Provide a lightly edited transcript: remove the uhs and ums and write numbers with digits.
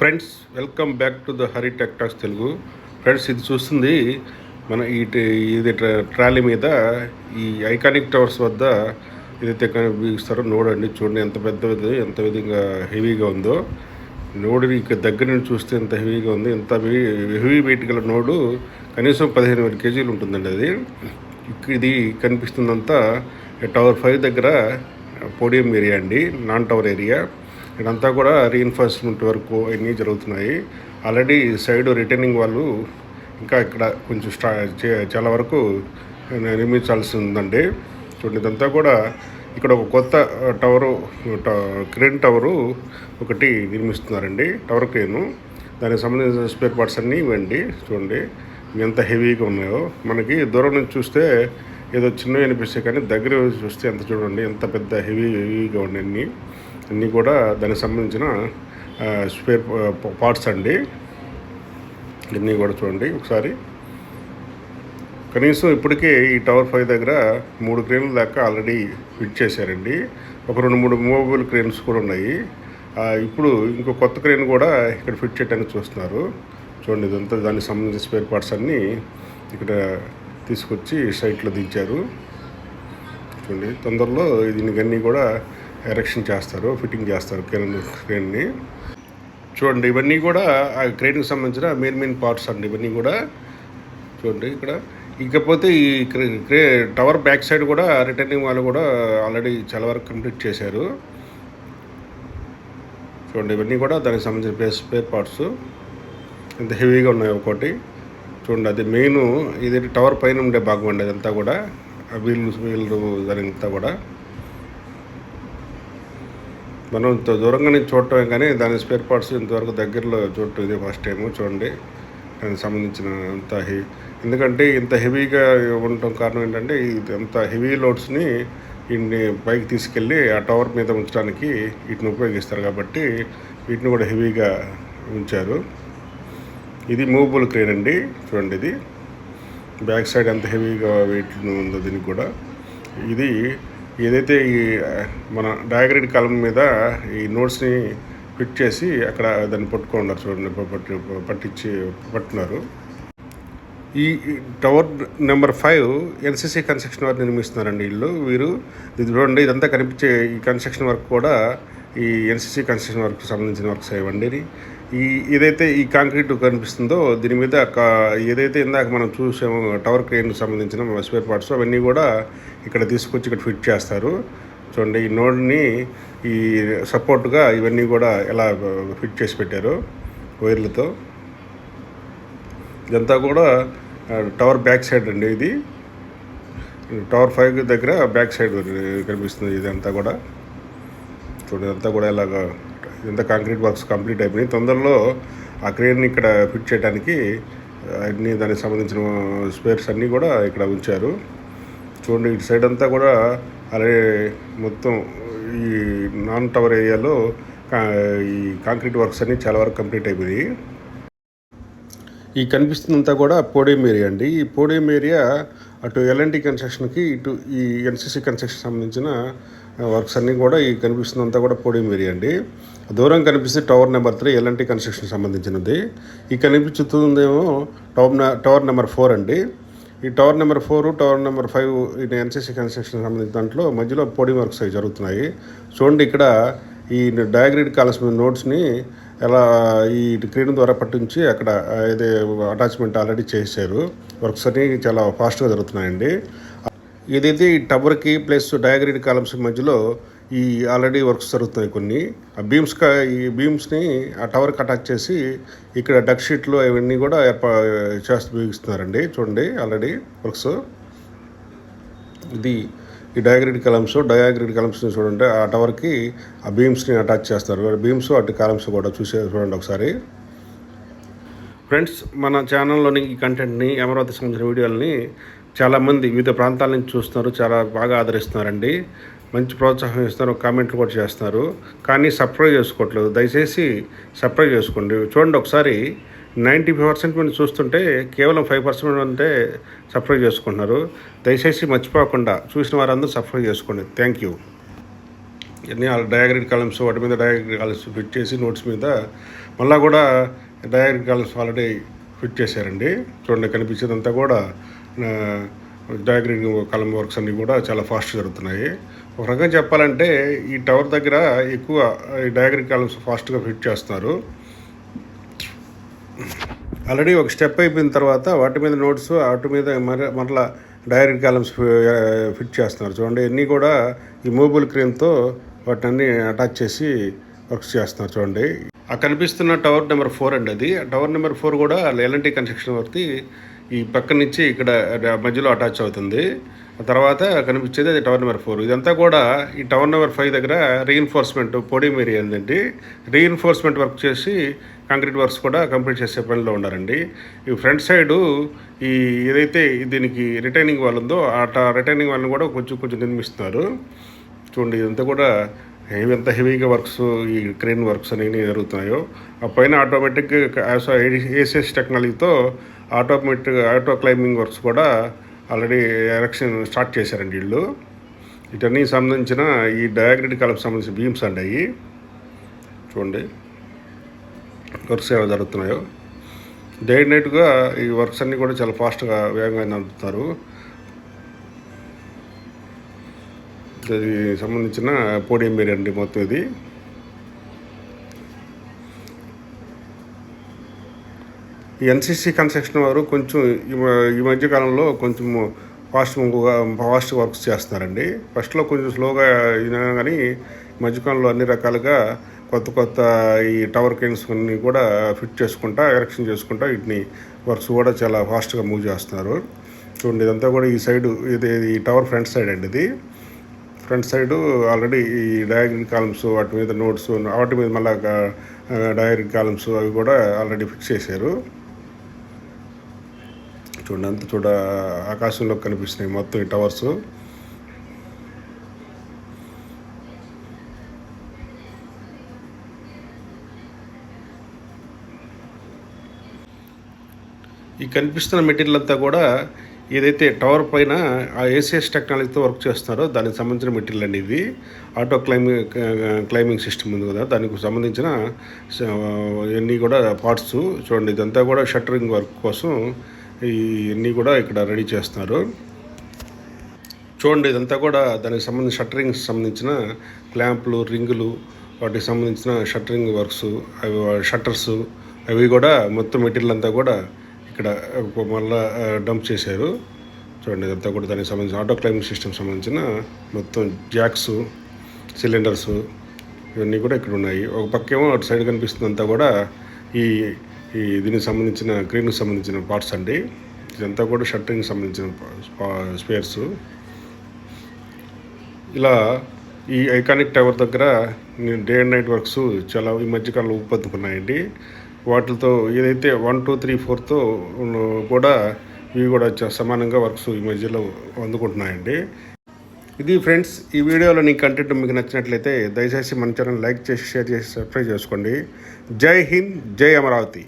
Friends, welcome back to the Hari tech talks Telugu. Friends, ఇది చూస్తుంది మన ఇది ట్రాలీ మీద ఈ ఐకానిక్ టవర్స్ వద్ద ఏదైతే కనిపిస్తారో నోడండి. చూడండి ఎంత పెద్దది, ఎంత విధంగా హెవీగా ఉందో. నోడు ఇక దగ్గర నుంచి చూస్తే ఎంత హెవీగా ఉంది. ఎంత హెవీ వెయిట్ గల నోడు కనీసం 15,000 కేజీలు ఉంటుందండి. అది ఇది కనిపిస్తుందంతా టవర్ 5 దగ్గర పోడియం ఏరియా అండి, నాన్ టవర్ ఏరియా. ఇదంతా కూడా రీఎన్ఫోర్స్మెంట్ వర్క్ అన్నీ జరుగుతున్నాయి. ఆల్రెడీ సైడ్ రిటర్నింగ్ వాళ్ళు ఇంకా ఇక్కడ కొంచెం చాలా వరకు నిర్మించాల్సి ఉందండి. చూడండి, ఇదంతా కూడా ఇక్కడ ఒక కొత్త క్రేన్ టవరు ఒకటి నిర్మిస్తున్నారండి. టవర్ క్రేను, దానికి సంబంధించిన స్పేర్ పార్ట్స్ అన్నీ ఇవ్వండి. చూడండి ఎంత హెవీగా ఉన్నాయో. మనకి దూరం నుంచి చూస్తే ఏదో చిన్నవి అనిపిస్తాయి, కానీ దగ్గర చూస్తే ఎంత చూడండి ఎంత పెద్ద హెవీగా ఉన్నాయి. అన్నీ కూడా దానికి సంబంధించిన స్పేర్ పార్ట్స్ అండి. ఇవన్నీ కూడా చూడండి ఒకసారి. కనీసం ఇప్పటికే ఈ టవర్ 5 దగ్గర 3 క్రేన్ల దాకా ఆల్రెడీ ఫిట్ చేశారండి. ఒక 2-3 మూవబుల్ క్రేన్స్ కూడా ఉన్నాయి. ఇప్పుడు ఇంకో కొత్త క్రేన్ కూడా ఇక్కడ ఫిట్ చేయడానికి చూస్తున్నారు. చూడండి, ఇదంతా దానికి సంబంధించిన స్పేర్ పార్ట్స్ అన్నీ ఇక్కడ తీసుకొచ్చి సైట్లో దించారు. చూడండి, తొందరలో దీనికన్నీ కూడా ఎరెక్షన్ చేస్తారు, ఫిట్టింగ్ చేస్తారు క్రేన్ని. చూడండి, ఇవన్నీ కూడా ఆ క్రేన్కి సంబంధించిన మెయిన్ పార్ట్స్ అండి. ఇవన్నీ కూడా చూడండి ఇక్కడ. ఇకపోతే ఈ టవర్ బ్యాక్ సైడ్ కూడా రిటర్నింగ్ వాళ్ళు కూడా ఆల్రెడీ చాలా వరకు కంప్లీట్ చేశారు. చూడండి, ఇవన్నీ కూడా దానికి సంబంధించిన స్పేర్ పార్ట్స్ ఎంత హెవీగా ఉన్నాయి ఒకటి. చూడండి, అది మెయిన్ ఇది టవర్ పైన ఉండే భాగం అండి. అదంతా కూడా వీళ్ళు దానింతా కూడా మనం దూరంగా నుంచి చూడటమే, కానీ దాని స్పేర్ పార్ట్స్ ఇంతవరకు దగ్గరలో చూడటం ఇదే ఫస్ట్ టైము. చూడండి, దానికి సంబంధించిన అంత ఎందుకంటే ఇంత హెవీగా ఉండటం కారణం ఏంటంటే ఇంత హెవీ లోడ్స్ని వీటిని పైకి తీసుకెళ్ళి ఆ టవర్ మీద ఉంచడానికి వీటిని ఉపయోగిస్తారు, కాబట్టి వీటిని కూడా హెవీగా ఉంచారు. ఇది మూవబుల్ క్రేన్ అండి. చూడండి, ఇది బ్యాక్ సైడ్ ఎంత హెవీగా వెయిట్ ఉందో దీనికి కూడా. ఇది ఏదైతే ఈ మన డయాగ్రిడ్ కాలం మీద ఈ నోట్స్ని ఫిట్ చేసి అక్కడ దాన్ని పట్టుకున్నారు. చూడండి, పట్టున్నారు. ఈ tower number 5 NCC construction work నిర్మిస్తున్నారండి వీరు. ఇది చూడండి, ఇదంతా కనిపించే ఈ కన్స్ట్రక్షన్ వర్క్ కూడా ఈ ఎన్సీసీ కన్స్ట్రక్షన్ వర్క్ సంబంధించిన వర్క్స్ ఇవ్వండి. ఏదైతే ఈ కాంక్రీట్ కనిపిస్తుందో దీని మీద ఏదైతే ఇందాక మనం చూసామో టవర్ క్రేన్కి సంబంధించిన స్పేర్ పార్ట్స్ అవన్నీ కూడా ఇక్కడ తీసుకొచ్చి ఇక్కడ ఫిట్ చేస్తారు. చూడండి, ఈ నోడ్ని ఈ సపోర్ట్గా ఇవన్నీ కూడా ఎలా ఫిట్ చేసి పెట్టారు వైర్లతో. ఇదంతా కూడా టవర్ బ్యాక్ సైడ్ అండి. ఇది టవర్ 5 దగ్గర బ్యాక్ సైడ్ కనిపిస్తుంది. ఇదంతా కూడా చూడండి, ఇదంతా కూడా ఇలాగా ఇదంతా కాంక్రీట్ వర్క్స్ కంప్లీట్ అయిపోయినాయి. తొందరలో ఆ క్రేన్ని ఇక్కడ ఫిట్ చేయడానికి అన్నీ దానికి సంబంధించిన స్పేర్స్ అన్నీ కూడా ఇక్కడ ఉంచారు. చూడండి, ఇటు సైడ్ అంతా కూడా అలాగే మొత్తం ఈ నాన్ టవర్ ఏరియాలో ఈ కాంక్రీట్ వర్క్స్ అన్నీ చాలా వరకు కంప్లీట్ అయిపోయాయి. ఈ కనిపిస్తుందంతా కూడా పోడియం ఏరియా అండి. ఈ పోడియం ఏరియా అటు ఎల్ఎన్టీ కన్స్ట్రక్షన్కి, ఇటు ఈ ఎన్సీసీ కన్స్ట్రక్షన్ సంబంధించిన వర్క్స్ అన్నీ కూడా ఈ కనిపిస్తుందంతా కూడా పోడియం ఏరియా అండి. దూరం కనిపిస్తే టవర్ నెంబర్ 3 ఎల్ఎన్టీ కన్స్ట్రక్షన్ సంబంధించినది. ఈ కనిపిస్తుందేమో టవర్ నెంబర్ 4 అండి. ఈ టవర్ నెంబర్ 4, టవర్ నెంబర్ 5 ఈ ఎన్సీసీ కన్స్ట్రక్షన్ సంబంధించిన దాంట్లో మధ్యలో పోడియం వర్క్స్ అవి జరుగుతున్నాయి. చూడండి, ఇక్కడ ఈ డయాగ్రిడ్ కావాల్సిన నోట్స్ని ఎలా ఈ క్రేన్ ద్వారా పట్టించి అక్కడ ఏదే అటాచ్మెంట్ ఆల్రెడీ చేశారు. వర్క్స్ అన్నీ చాలా ఫాస్ట్గా జరుగుతున్నాయండి. ఏదైతే ఈ టవర్కి ప్లస్ డయాగ్రిడ్ కాలమ్స్ మధ్యలో ఈ ఆల్రెడీ వర్క్స్ జరుగుతున్నాయి కొన్ని. ఆ ఈ బీమ్స్ని ఆ టవర్కి అటాచ్ చేసి ఇక్కడ డక్ షీట్లు అవన్నీ కూడా చేస్తూ ఉపయోగిస్తున్నారండి. చూడండి, ఆల్రెడీ వర్క్స్. ఇది ఈ డయాగ్రిడ్ కలమ్స్ని చూడండి, ఆ టవర్కి ఆ బీమ్స్ని అటాచ్ చేస్తారు. బీమ్స్ అటు కాలమ్స్ కూడా చూడండి ఒకసారి. ఫ్రెండ్స్, మన ఛానల్లోని ఈ కంటెంట్ని, అమరావతి సంబంధించిన వీడియోలని చాలామంది వివిధ ప్రాంతాల నుంచి చూస్తున్నారు, చాలా బాగా ఆదరిస్తున్నారండి. మంచి ప్రోత్సాహం ఇస్తున్నారు, కామెంట్లు కూడా చేస్తున్నారు. కానీ సబ్స్క్రైబ్ చేసుకోవట్లేదు. దయచేసి సబ్స్క్రైబ్ చేసుకోండి. చూడండి ఒకసారి, 90% మంది చూస్తుంటే కేవలం 5% అంటే సబ్స్క్రైబ్ చేసుకుంటున్నారు. దయచేసి మర్చిపోకుండా చూసిన వారందరూ సబ్స్క్రైబ్ చేసుకోండి. Thank you. ఇవన్నీ డయాగ్రిడ్ కాలమ్స్ వాటి మీద డయాగ్రిడ్ కాలమ్స్ ఫిట్ చేసి నోట్స్ మీద మళ్ళీ కూడా డయాగ్రిడ్ కాలమ్స్ ఆల్రెడీ ఫిట్ చేశారండి. చూడండి కనిపించేదంతా కూడా డయాగ్రిడ్ కాలమ్ వర్క్స్ అన్నీ కూడా చాలా ఫాస్ట్ జరుగుతున్నాయి. ఒక రకంగా చెప్పాలంటే ఈ టవర్ దగ్గర ఎక్కువ ఈ డయాగ్రిడ్ కాలమ్స్ ఫాస్ట్గా ఫిట్ చేస్తున్నారు. ఆల్రెడీ ఒక స్టెప్ అయిపోయిన తర్వాత వాటి మీద నోట్స్ వాటి మీద మరలా డయాగ్రిడ్ కాలమ్స్ ఫిట్ చేస్తున్నారు. చూడండి ఇవన్నీ కూడా ఈ మూవబుల్ క్రేన్తో వాటిని అటాచ్ చేసి వర్క్స్ చేస్తున్నారు. చూడండి ఆ కనిపిస్తున్న టవర్ నెంబర్ 4 అండి. అది టవర్ నెంబర్ 4 కూడా ఎల్ఎన్టీ కన్స్ట్రక్షన్ వర్తి ఈ పక్క నుంచి ఇక్కడ మధ్యలో అటాచ్ అవుతుంది. ఆ తర్వాత కనిపించేది అది టవర్ నెంబర్ 4. ఇదంతా కూడా ఈ టవర్ నెంబర్ 5 దగ్గర రీఇన్ఫోర్స్మెంట్ పోడియం ఏరియా ఏంటండి. రీఇన్ఫోర్స్మెంట్ వర్క్ చేసి కాంక్రీట్ వర్క్స్ కూడా కంప్లీట్ చేసే పనిలో ఉన్నారండి. ఈ ఫ్రంట్ సైడు ఈ ఏదైతే దీనికి రిటైనింగ్ వాల్ ఉందో ఆ రిటైనింగ్ వాల్ని కూడా కొంచెం నిర్మిస్తున్నారు. చూడండి ఇదంతా కూడా ఎంత హెవీగా వర్క్స్ ఈ క్రేన్ వర్క్స్ అనేవి జరుగుతున్నాయో ఆ పైన ఆటోమేటిక్ ఏసిఎస్ టెక్నాలజీతో ఆటో క్లైంబింగ్ వర్క్స్ కూడా ఆల్రెడీ ఎరెక్షన్ స్టార్ట్ చేశారండి వీళ్ళు. వీటన్నిటికి సంబంధించిన ఈ డయాగ్రిడ్ కాలమ్కి సంబంధించిన బీమ్స్ అండి అవి. చూడండి వర్క్స్ ఎలా జరుగుతున్నాయో డే అండ్ నైట్గా ఈ వర్క్స్ అన్నీ కూడా చాలా ఫాస్ట్గా వేగంగా నడుపుతారు. ఇది సంబంధించిన పోడియం ఏరియా అండి మొత్తం ఇది. ఈ ఎన్సిసి కన్స్ట్రక్షన్ వారు కొంచెం ఈ మధ్యకాలంలో కొంచెం ఫాస్ట్ వర్క్స్ చేస్తున్నారండి. ఫస్ట్లో కొంచెం స్లోగా అయినా కానీ మధ్యకాలంలో అన్ని రకాలుగా కొత్త ఈ టవర్ క్రేన్స్ అన్ని కూడా ఫిట్ చేసుకుంటా ఎరెక్షన్ చేసుకుంటా వీటిని వర్క్స్ కూడా చాలా ఫాస్ట్గా మూవ్ చేస్తున్నారు. చూడండి ఇదంతా కూడా ఈ సైడు ఈ టవర్ ఫ్రంట్ సైడ్ అండి. ఇది ఫ్రంట్ సైడు ఆల్రెడీ ఈ డయాగ్రిడ్ కాలమ్స్ వాటి మీద నోట్స్ వాటి మీద మళ్ళీ డయాగ్రిడ్ కాలమ్స్ అవి కూడా ఆల్రెడీ ఫిక్స్ చేశారు. చూడండి అంత ఆకాశంలో కనిపిస్తున్నాయి మొత్తం ఈ టవర్స్. ఈ కనిపిస్తున్న మెటీరియల్ అంతా కూడా ఏదైతే టవర్ పైన ఆ ఏసిఎస్ టెక్నాలజీతో వర్క్ చేస్తున్నారో దానికి సంబంధించిన మెటీరియల్ అండి ఇది. ఆటో క్లైంబింగ్ సిస్టమ్ ఉంది కదా దానికి సంబంధించిన ఇవన్నీ కూడా పార్ట్స్. చూడండి ఇదంతా కూడా షట్టరింగ్ వర్క్ కోసం ఇవన్నీ కూడా ఇక్కడ రెడీ చేస్తున్నారు. చూడండి ఇదంతా కూడా దానికి సంబంధించిన షట్టరింగ్కి సంబంధించిన క్లాంపులు రింగులు వాటికి సంబంధించిన షట్టరింగ్ వర్క్స్ అవి షట్టర్స్ అవి కూడా మొత్తం మెటీరియల్ అంతా కూడా ఇక్కడ మళ్ళీ డంప్ చేశారు. చూడండి ఇదంతా కూడా దానికి సంబంధించిన ఆటో క్లైంబింగ్ సిస్టమ్ సంబంధించిన మొత్తం జాక్స్ సిలిండర్స్ ఇవన్నీ కూడా ఇక్కడ ఉన్నాయి. ఒక పక్కేమో అటు సైడ్ కనిపిస్తుందంతా కూడా ఈ దీనికి సంబంధించిన క్రేన్కి సంబంధించిన పార్ట్స్ అండి. ఇదంతా కూడా షట్టరింగ్కి సంబంధించిన స్పేర్స్. ఇలా ఈ ఐకానిక్ టవర్ దగ్గర డే అండ్ నైట్ వర్క్స్ చాలా ఈ మధ్యకాలంలో ఊపందుకున్నాయండి. వాటితో ఏదైతే 1, 2, 3, 4తో కూడా ఇవి కూడా సమానంగా వర్క్స్ ఈ మధ్యలో అందుకుంటున్నాయండి. ఇది ఫ్రెండ్స్ ఈ వీడియోలో నీ కంటెంట్ మీకు నచ్చినట్లయితే దయచేసి మన ఛానల్ లైక్ చేసి షేర్ చేసి సబ్స్క్రైబ్ చేసుకోండి. జై హింద్, జై అమరావతి.